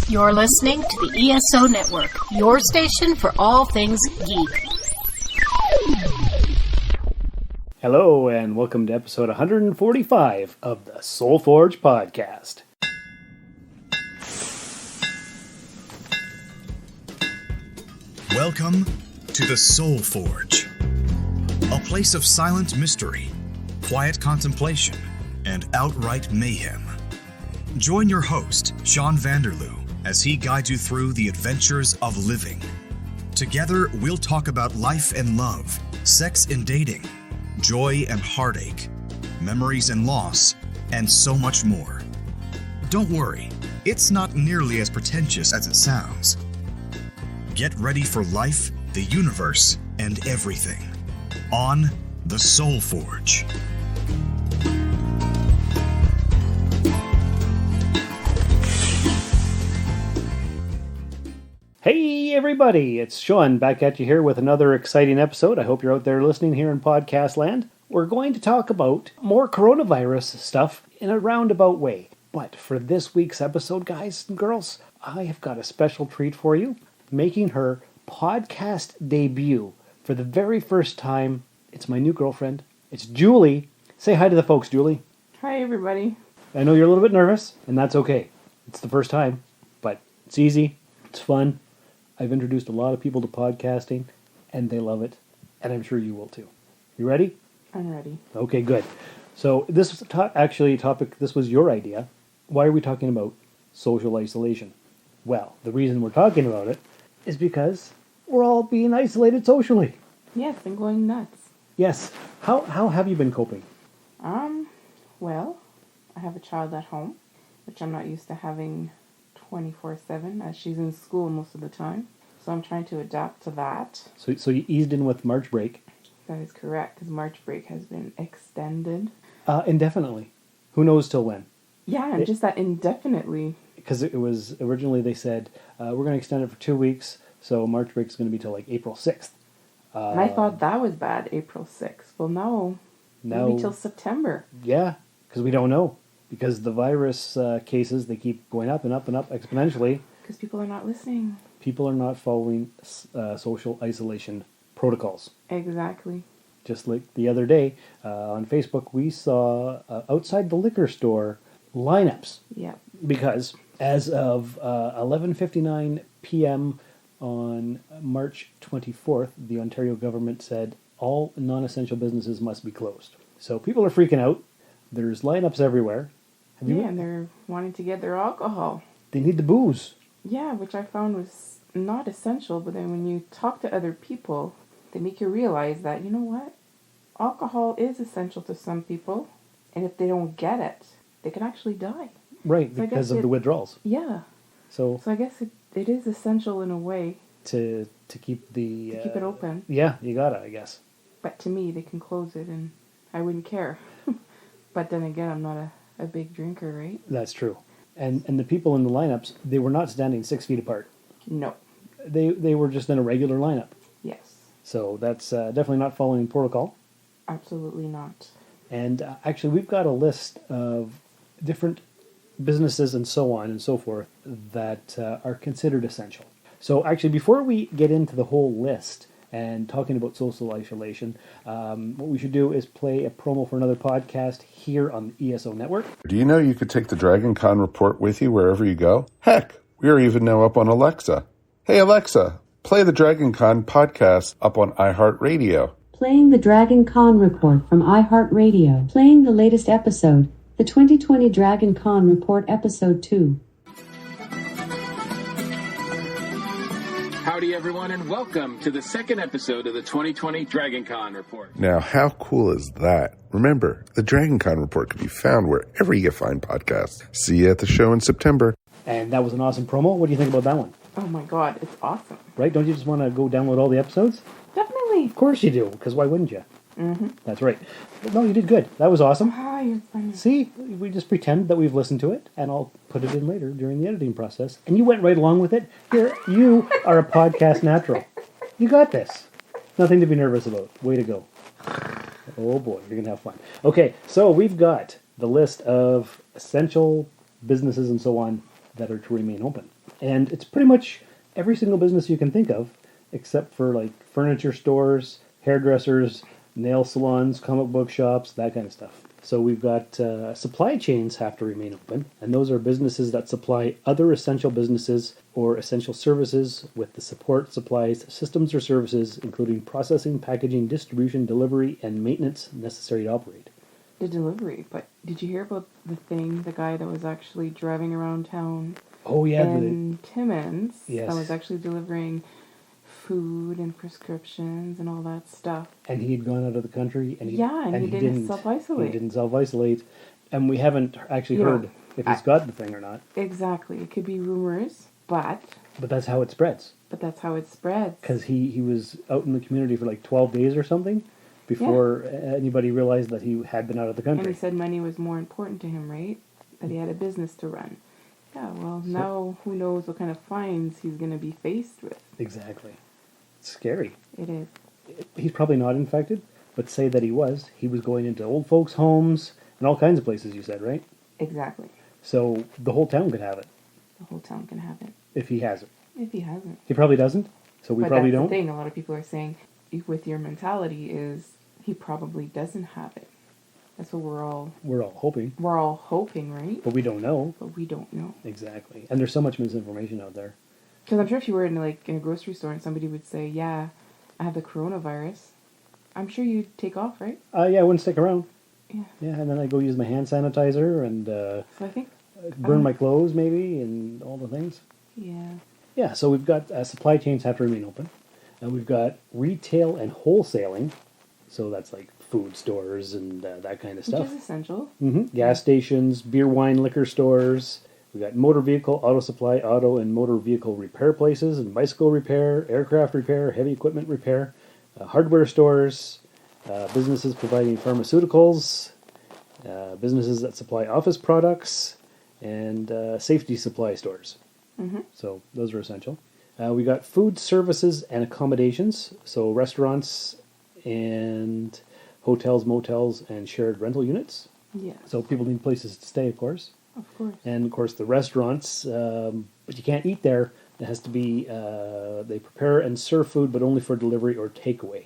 You're listening to the ESO Network, your station for all things geek. Hello, and welcome to episode 145 of the Soul Forge podcast. Welcome to the Soul Forge, a place of silent mystery, quiet contemplation, and outright mayhem. Join your host, Sean Vanderloo, as he guides you through the adventures of living. Together, we'll talk about life and love, sex and dating, joy and heartache, memories and loss, and so much more. Don't worry, it's not nearly as pretentious as it sounds. Get ready for life, the universe, and everything on the Soul Forge. Hey everybody, it's Sean back at you here with another exciting episode. I hope you're out there listening here in podcast land. We're going to talk about more coronavirus stuff in a roundabout way. But for this week's episode, guys and girls, I have got a special treat for you. Making her podcast debut for the very first time, it's my new girlfriend. It's Julie. Say hi to the folks, Julie. Hi, everybody. I know you're a little bit nervous, and that's okay. It's the first time, but it's easy. It's fun. I've introduced a lot of people to podcasting, and they love it, and I'm sure you will too. You ready? I'm ready. Okay, good. So this was actually a topic, this was your idea. Why are we talking about social isolation? Well, the reason we're talking about it is because we're all being isolated socially. Yes, and going nuts. Yes. How have you been coping? Well, I have a child at home, which I'm not used to having 24/7, as she's in school most of the time. So I'm trying to adapt to that. So you eased in with March break. That is correct, because March break has been extended. Indefinitely. Who knows till when? Yeah, and just that indefinitely. Because it was, originally they said, we're going to extend it for 2 weeks, so March break is going to be till like April 6th. And I thought that was bad, April 6th. Well, no. Maybe till September. Yeah, because we don't know. Because the virus cases, they keep going up and up and up exponentially. Because people are not listening. People are not following social isolation protocols. Exactly. Just like the other day on Facebook, we saw outside the liquor store lineups. Yeah. Because as of 11:59 p.m. on March 24th, the Ontario government said all non-essential businesses must be closed. So people are freaking out. There's lineups everywhere. And they're wanting to get their alcohol. They need the booze. Yeah, which I found was not essential, but then when you talk to other people, they make you realize that, you know what? Alcohol is essential to some people, and if they don't get it, they can actually die. Right, so because of the withdrawals. Yeah. So I guess it is essential in a way. To keep the... keep it open. Yeah, you gotta, I guess. But to me, they can close it, and I wouldn't care. But then again, I'm not a big drinker, right? That's true. And the people in the lineups, they were not standing 6 feet apart. No. They were just in a regular lineup. Yes. So that's definitely not following protocol. Absolutely not. And actually, we've got a list of different businesses and so on and so forth that are considered essential. So actually, before we get into the whole list and talking about social isolation, what we should do is play a promo for another podcast here on the ESO Network. Do you know you could take the Dragon Con report with you wherever you go? Heck, we are even now up on Alexa. Hey Alexa, play the Dragon Con podcast up on iHeartRadio. Playing the Dragon Con report from iHeartRadio. Playing the latest episode, the 2020 Dragon Con Report Episode 2. Howdy everyone, and welcome to the second episode of the 2020 Dragon Con Report. Now, how cool is that? Remember, the Dragon Con Report can be found wherever you find podcasts. See you at the show in September. And that was an awesome promo. What do you think about that one? Oh my god, it's awesome. Right? Don't you just want to go download all the episodes? Definitely. Of course you do, because why wouldn't you? Mm-hmm. That's right. But no, you did good. That was awesome. Ah, you're funny. See, we just pretend that we've listened to it, and I'll put it in later during the editing process. And you went right along with it. You are a podcast natural. You got this. Nothing to be nervous about. Way to go. Oh boy, you're going to have fun. Okay, so we've got the list of essential businesses and so on that are to remain open. And it's pretty much every single business you can think of, except for like furniture stores, hairdressers, nail salons, comic book shops, that kind of stuff. So we've got supply chains have to remain open, and those are businesses that supply other essential businesses or essential services with the support, supplies, systems, or services, including processing, packaging, distribution, delivery, and maintenance necessary to operate. The delivery, but did you hear about the guy that was actually driving around town Oh yeah, in Timmins Yes. that was actually delivering food and prescriptions and all that stuff. and he'd gone out of the country, and he didn't self-isolate. He didn't self-isolate, and we haven't actually You know, heard if he's got the thing or not. Exactly. It could be rumors, but But that's how it spreads. that's how it spreads. Because he was out in the community for like 12 days or something before anybody realized that he had been out of the And country. he said money was more important to him, right? That he had a business to run. Yeah, well, now who knows what kind of fines he's going to be faced with. Exactly. It's scary. It is. He's probably not infected, but say that he was. He was going into old folks' homes and all kinds of places, you said, right? Exactly. So the whole town could have it The whole town can have it. if he has it. If he hasn't. He probably doesn't, so we But probably that's don't. the thing. A lot of people are saying, with your mentality, is he probably doesn't have it. That's what we're all hoping, hoping, right? but we don't know. But we don't know. Exactly. And there's so much misinformation out there. Because I'm sure if you were in a grocery store and somebody would say, "Yeah, I have the coronavirus," I'm sure you'd take off, right? Yeah, I wouldn't stick around. Yeah. Yeah, and then I go use my hand sanitizer and So I think, burn my clothes maybe and all the things. yeah. Yeah, so we've got supply chains have to remain open. And we've got retail and wholesaling. So that's like food stores and that kind of Which stuff. is essential. Gas stations, beer, wine, liquor stores. We've got motor vehicle, auto supply, auto and motor vehicle repair places, and bicycle repair, aircraft repair, heavy equipment repair, hardware stores, businesses providing pharmaceuticals, businesses that supply office products, and safety supply stores. So those are essential. We got food services and accommodations, so restaurants and hotels, motels, and shared rental units. Yes. So people need places to stay, of course. Of course. And of course the restaurants, but you can't eat there. It has to be, they prepare and serve food, but only for delivery or takeaway.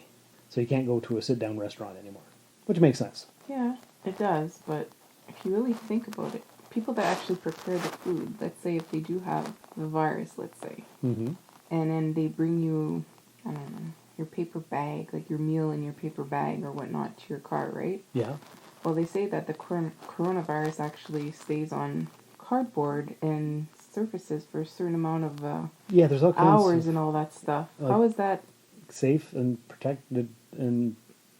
So you can't go to a sit-down restaurant anymore, which makes sense. Yeah, it does. But if you really think about it, people that actually prepare the food, let's say if they do have the virus, let's say, Mm-hmm. and then they bring you, I don't know, your paper bag, like your meal in your paper bag or whatnot to your car, right? Yeah. Well, they say that the coronavirus actually stays on cardboard and surfaces for a certain amount of Yeah, there's all kinds hours of and all that stuff. like- How is that? safe and protected, and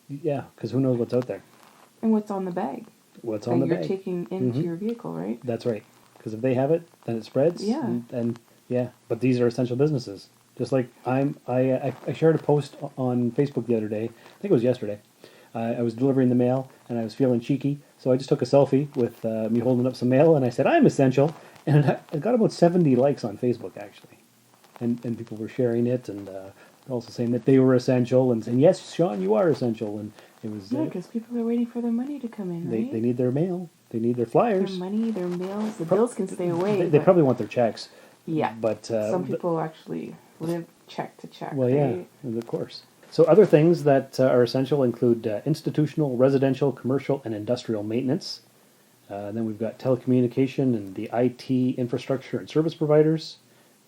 yeah, because who knows what's out there? And what's on the bag What's that on the you're bag? taking into Mhm. your vehicle, right? That's right. Because if they have it, then it spreads. Yeah. And yeah, but these are essential businesses. Just like I shared a post on Facebook the other day. I think it was yesterday. I was delivering the mail and I was feeling cheeky, so I just took a selfie with me holding up some mail and I said I'm essential, and it got about 70 likes on Facebook actually, and people were sharing it and also saying that they were essential and saying yes, Sean, you are essential, and it was Yeah, because people are waiting for their money to come in, right? they need their mail, they need their Their flyers. money, their mails. The bills can stay away. They but- probably want their checks. yeah. But Some people actually live check to check. well, yeah, right? of course. So other things that are essential include institutional, residential, commercial, and industrial maintenance. Then we've got telecommunication and the IT infrastructure and service providers.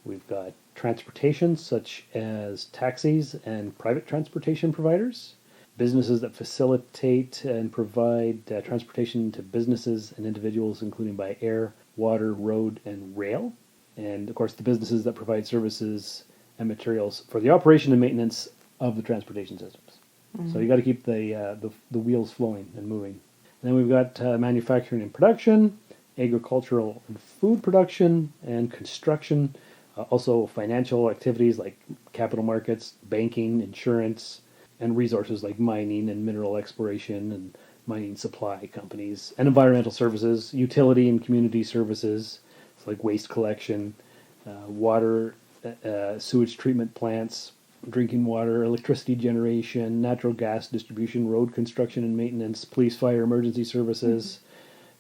We've got transportation, such as taxis and private transportation providers. Businesses that facilitate and provide transportation to businesses and individuals, including by air, water, road, and rail. And of course, the businesses that provide services and materials for the operation and maintenance of the transportation systems. So you got to keep the wheels flowing and moving. And then we've got manufacturing and production, agricultural and food production, and construction. Also financial activities like capital markets, banking, insurance, and resources like mining and mineral exploration and mining supply companies, and environmental services, utility and community services, so like waste collection, water, sewage treatment plants, drinking water, electricity generation, natural gas distribution, road construction and maintenance, police, fire, emergency services,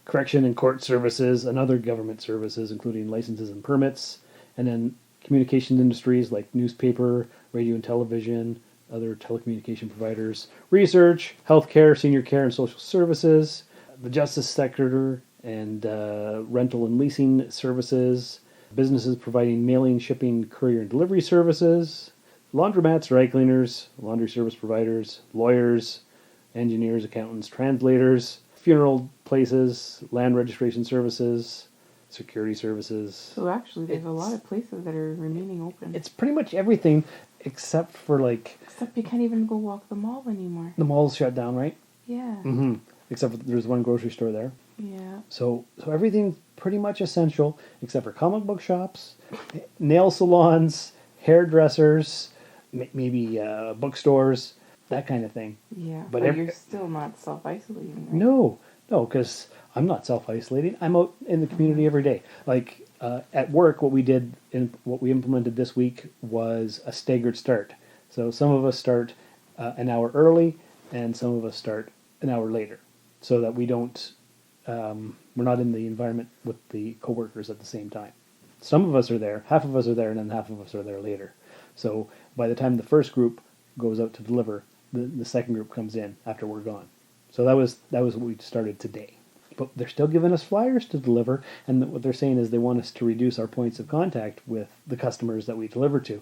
correction and court services, and other government services, including licenses and permits, And then communication industries like newspaper, radio and television, other telecommunication providers, research, healthcare, senior care and social services, the justice sector, and rental and leasing services, businesses providing mailing, shipping, courier and delivery services, laundromats, dry cleaners, laundry service providers, lawyers, engineers, accountants, translators, funeral places, land registration services, security services. So actually, there's a lot of places that are remaining open. It's pretty much everything except for like Except you can't even go walk the mall anymore. the mall's shut down, right? Yeah. Mm-hmm. Except for there's one grocery store there. Yeah. So everything's pretty much essential except for comic book shops, nail salons, hairdressers, maybe bookstores, that kind of thing. Yeah. But But you're still not self-isolating, right? No, because I'm not self-isolating. I'm out in the community every day. Like at work, what we implemented this week was a staggered start. So some of us start an hour early, and some of us start an hour later, so that we don't we're not in the environment with the coworkers at the same time. Some of us are there, half of us are there, and then half of us are there later. So by the time the first group goes out to deliver, the second group comes in after we're gone. So that was what we started today. But they're still giving us flyers to deliver, and what they're saying is they want us to reduce our points of contact with the customers that we deliver to.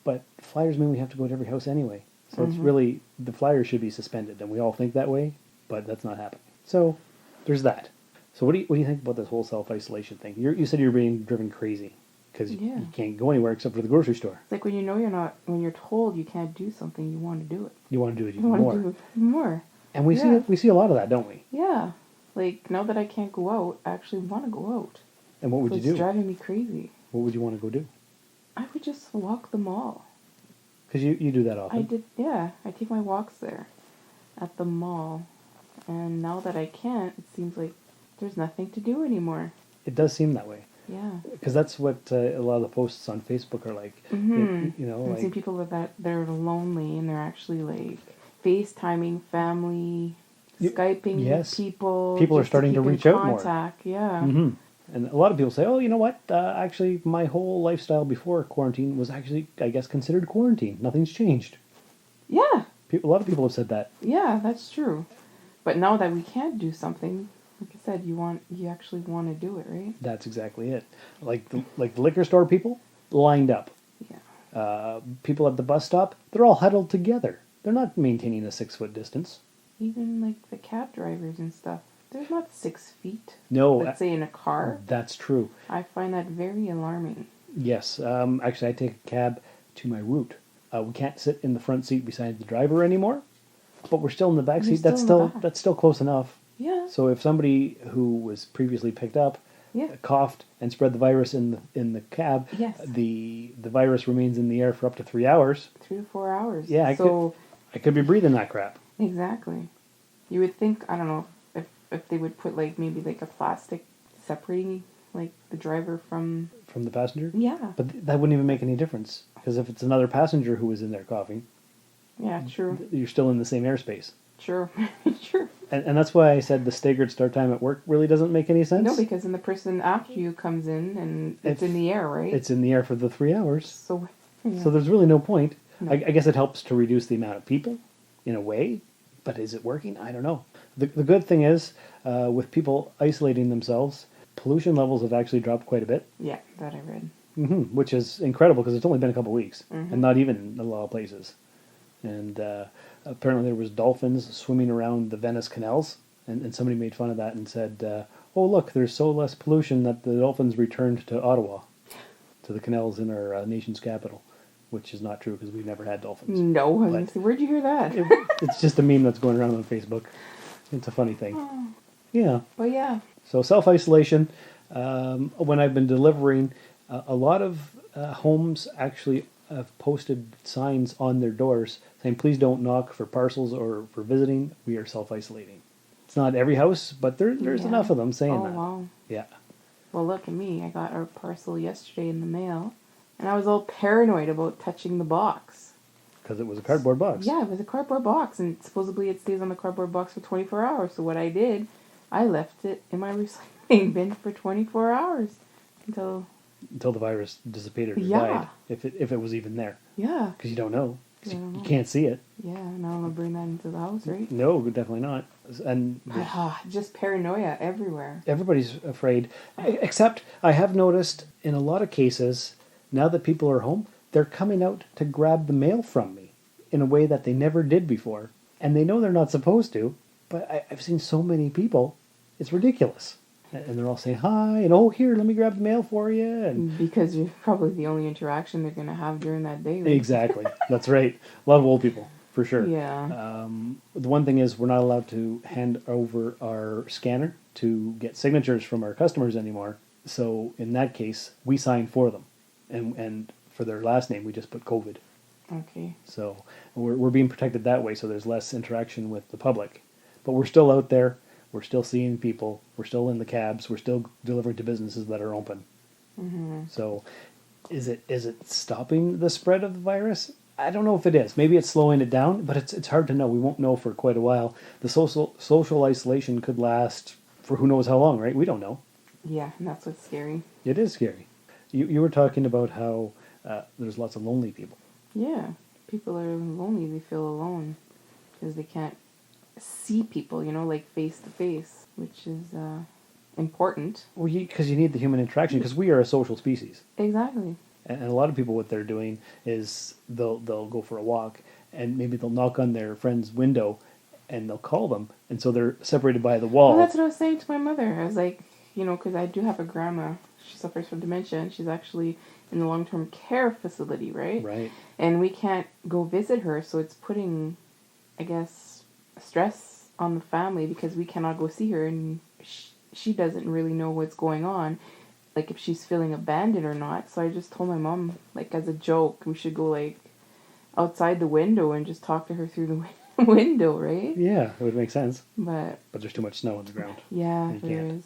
But flyers mean we have to go to every house anyway. So it's really, the flyers should be suspended, and we all think that way, but that's not happening. So there's that. So what do you think about this whole self-isolation thing? You said you're being driven crazy because you can't go anywhere except for the grocery store. It's like when you know when you're told you can't do something, you want to do it. You want to do it You even want more. to do it more. And we see a lot of that, don't we? Yeah. Like, now that I can't go out, I actually want to go out. And what would So you do? It's driving me crazy. What would you want to go do? I would just walk the mall. Because you do that often. I take my walks there at the mall. And now that I can't, it seems like there's nothing to do anymore. It does seem that way. Yeah. Because that's what a lot of the posts on Facebook are like. Mm-hmm. You know, I've like seen people they're lonely and they're actually like FaceTiming family, Skyping with people. People are just starting to keep in reach out more. contact. Yeah. Mm-hmm. And a lot of people say, oh, you know what? Actually, my whole lifestyle before quarantine was actually, I guess, considered quarantine. Nothing's changed. Yeah. A lot of people have said that. Yeah, that's true. But now that we can't do something, like I said, you actually want to do it, right? That's exactly it. Like the liquor store people lined up. Yeah. People at the bus stop, they're all huddled together. They're not maintaining a 6-foot distance. Even like the cab drivers and stuff, they're not 6 feet. No. Let's say in a car. That's true. I find that very alarming. Yes. Actually, I take a cab to my route. We can't sit in the front seat beside the driver anymore, but we're still in the back You're seat. That's still in the back. that's still close enough. Yeah. So if somebody who was previously picked up coughed and spread the virus in the cab, Yes. the virus remains in the air for up to 3 hours. 3 to 4 hours. Yeah, I could be breathing that crap. Exactly. You would think, I don't know, if they would put like maybe like a plastic separating like the driver from From the passenger? Yeah. But that wouldn't even make any difference. Because if it's another passenger who was in there coughing, Yeah, true. you're still in the same airspace. True. True. And that's why I said the staggered start time at work really doesn't make any sense. No, because then the person after you comes in and it's in the air, right? It's in the air for the 3 hours. So, yeah. So there's really no point. No. I guess it helps to reduce the amount of people, in a way. But is it working? I don't know. The good thing is, with people isolating themselves, pollution levels have actually dropped quite a bit. Yeah, that I read. Which is incredible because it's only been a couple of weeks. And not even in a lot of places. And apparently there was dolphins swimming around the Venice canals. And somebody made fun of that and said, oh, look, there's so less pollution that the dolphins returned to Ottawa, to the canals in our nation's capital. Which is not true because we've never had dolphins. No, I was gonna say, where'd you hear that? It's just a meme that's going around on Facebook. It's a funny thing. Oh. Yeah. Well, yeah. So self-isolation, when I've been delivering, a lot of homes actually have posted signs on their doors saying, please don't knock for parcels or for visiting. We are self-isolating. It's not every house, but there's enough of them saying that. Oh, wow. Yeah. Well, look at me. I got a parcel yesterday in the mail, and I was all paranoid about touching the box. Because it was a cardboard box. Yeah, it was a cardboard box, and supposedly it stays on the cardboard box for 24 hours. So what I did, I left it in my recycling bin for 24 hours until until the virus dissipated or Yeah. died, if it was even there. Yeah. Because you don't know. 'Cause You don't you know. can't see it. Yeah, now I'm gonna bring that into the house, right? No, definitely not. And Just paranoia everywhere. everybody's afraid. Except I have noticed in a lot of cases, now that people are home, they're coming out to grab the mail from me in a way that they never did before. And they know they're not supposed to, but I've seen so many people, it's ridiculous. And they're all saying hi, and oh, here, let me grab the mail for you. And Because you're probably the only interaction they're gonna have during that day. Right? exactly, that's right. A lot of old people, for sure. Yeah. The one thing is we're not allowed to hand over our scanner to get signatures from our customers anymore. So in that case, we sign for them. And for their last name, we just put COVID. Okay. So we're being protected that way, so there's less interaction with the public. But we're still out there. We're still seeing people. We're still in the cabs. We're still delivering to businesses that are open. Mm-hmm. So is it stopping the spread of the virus? I don't know if it is. Maybe it's slowing it down, but it's hard to know. We won't know for quite a while. The social isolation could last for who knows how long, right? We don't know. Yeah, and that's what's scary. It is scary. You were talking about how there's lots of lonely people. Yeah, people are lonely. They feel alone because they can't see people, like face to face, which is important. Well, because you need the human interaction, because we are a social species. Exactly. And a lot of people, what they're doing is they'll go for a walk, and maybe they'll knock on their friend's window, and they'll call them, and so they're separated by the wall. Well, that's what I was saying to my mother. I was like, because I do have a grandma. She suffers from dementia, and she's actually in the long-term care facility, right? Right. And we can't go visit her, so it's putting, I guess, stress on the family because we cannot go see her, and she doesn't really know what's going on, like if she's feeling abandoned or not. So I just told my mom, like as a joke, we should go like outside the window and just talk to her through the window, right? Yeah, it would make sense. But there's too much snow on the ground. yeah, You there can't. is.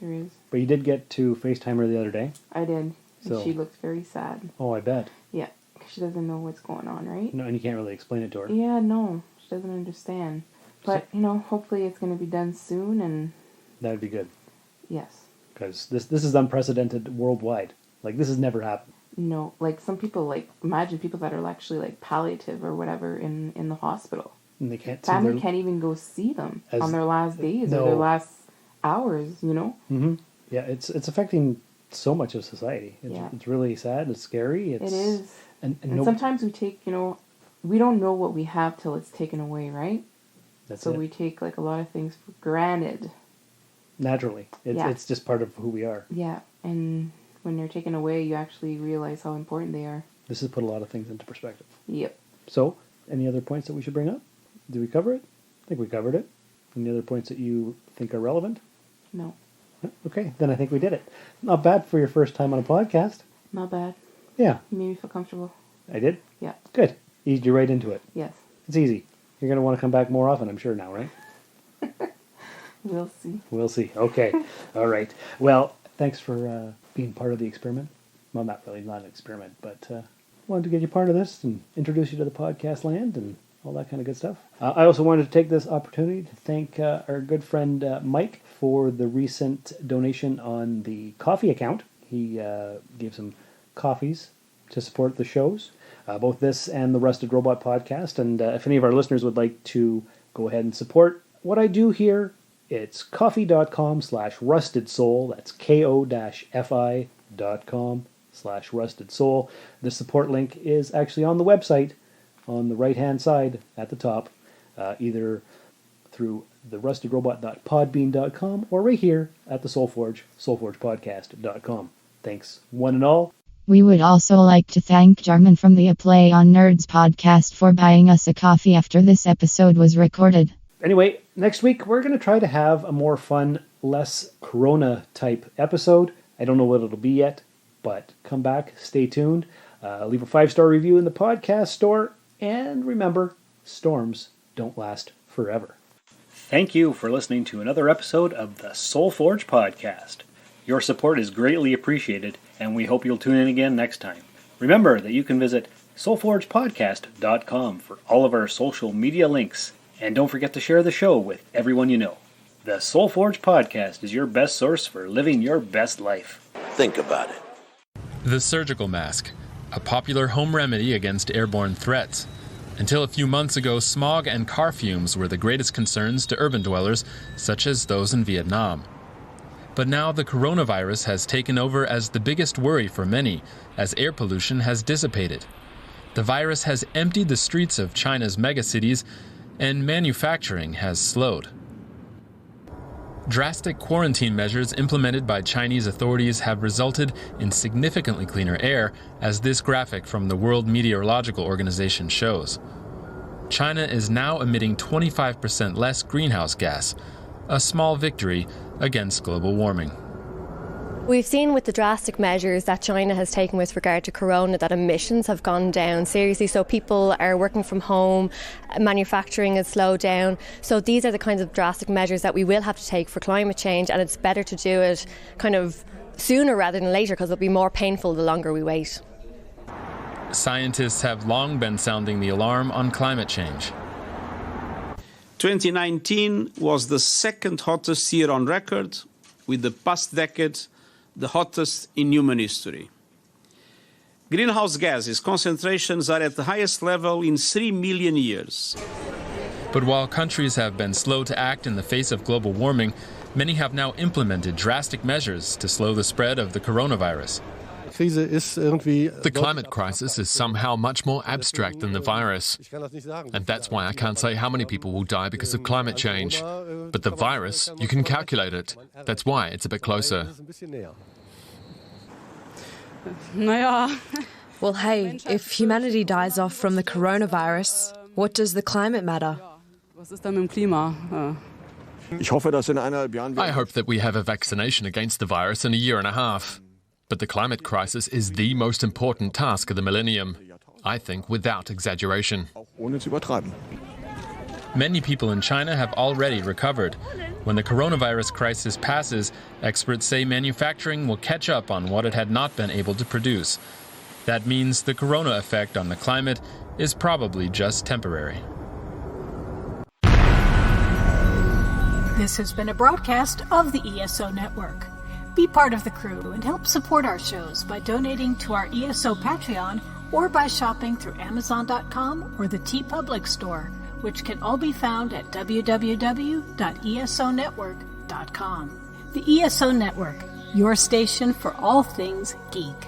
There is. But you did get to FaceTime her the other day. I did. And So- she looked very sad. Oh, I bet. Yeah, 'cause she doesn't know what's going on, right? No, and you can't really explain it to her. Yeah, no, she doesn't understand. But, hopefully it's going to be done soon, and That would be good. yes. Because this is unprecedented worldwide. Like, this has never happened. No, like some people, imagine people that are actually palliative or whatever in the hospital. And they can't see Family their... can't even go see them As- on their last days No. or their last hours, Mm-hmm. Yeah, it's affecting so much of society. It's really sad. It's scary. It is. And And sometimes we take, we don't know what we have till it's taken away, right? that's So it. we take a lot of things for granted. Naturally. Yeah. It's just part of who we are. Yeah, and when they're taken away, you actually realize how important they are. This has put a lot of things into perspective. Yep. So, any other points that we should bring up? Did we cover it? I think we covered it. Any other points that you think are relevant? No, Okay, then I think we did it. Not bad for your first time on a podcast. not bad. Yeah, You made me feel comfortable. I did. Yeah. Good. Eased you right into it. Yes. It's easy. You're going to want to come back more often, I'm sure now, right? We'll see. We'll see. Okay. All right. Well, thanks for being part of the experiment. Well, not an experiment, but wanted to get you part of this and introduce you to the podcast land and all that kind of good stuff. I also wanted to take this opportunity to thank our good friend Mike for the recent donation on the coffee account. He gave some coffees to support the shows, both this and the Rusted Robot podcast. And if any of our listeners would like to go ahead and support what I do here, it's coffee.com/rustedsoul. That's ko-fi.com/rustedsoul. The support link is actually on the website on the right-hand side at the top, either through therustedrobot.podbean.com or right here at the Soulforge, soulforgepodcast.com. Thanks, one and all. We would also like to thank Jarman from the A Play on Nerds podcast for buying us a coffee after this episode was recorded. Anyway, next week we're going to try to have a more fun, less Corona-type episode. I don't know what it'll be yet, but come back, stay tuned, leave a 5-star review in the podcast store, and remember, storms don't last forever. Thank you for listening to another episode of the Soulforge podcast. Your support is greatly appreciated, and we hope you'll tune in again next time. Remember that you can visit soulforgepodcast.com for all of our social media links, and don't forget to share the show with everyone you know. The Soulforge podcast is your best source for living your best life. Think about it. The surgical mask, a popular home remedy against airborne threats. Until a few months ago, smog and car fumes were the greatest concerns to urban dwellers, such as those in Vietnam. But now the coronavirus has taken over as the biggest worry for many, as air pollution has dissipated. The virus has emptied the streets of China's megacities, and manufacturing has slowed. Drastic quarantine measures implemented by Chinese authorities have resulted in significantly cleaner air, as this graphic from the World Meteorological Organization shows. China is now emitting 25% less greenhouse gas, a small victory against global warming. We've seen with the drastic measures that China has taken with regard to corona that emissions have gone down seriously. So people are working from home, manufacturing has slowed down. So these are the kinds of drastic measures that we will have to take for climate change, and it's better to do it kind of sooner rather than later, because it'll be more painful the longer we wait. Scientists have long been sounding the alarm on climate change. 2019 was the second hottest year on record, with the past decade the hottest in human history. Greenhouse gases concentrations are at the highest level in 3 million years. But while countries have been slow to act in the face of global warming, many have now implemented drastic measures to slow the spread of the coronavirus. The climate crisis is somehow much more abstract than the virus. And that's why I can't say how many people will die because of climate change. But the virus, you can calculate it. That's why it's a bit closer. Well, hey, if humanity dies off from the coronavirus, what does the climate matter? I hope that we have a vaccination against the virus in a year and a half. But the climate crisis is the most important task of the millennium, I think, without exaggeration. Many people in China have already recovered. When the coronavirus crisis passes, experts say manufacturing will catch up on what it had not been able to produce. That means the corona effect on the climate is probably just temporary. This has been a broadcast of the ESO Network. Be part of the crew and help support our shows by donating to our ESO Patreon or by shopping through Amazon.com or the TeePublic store, which can all be found at www.esonetwork.com. The ESO Network, your station for all things geek.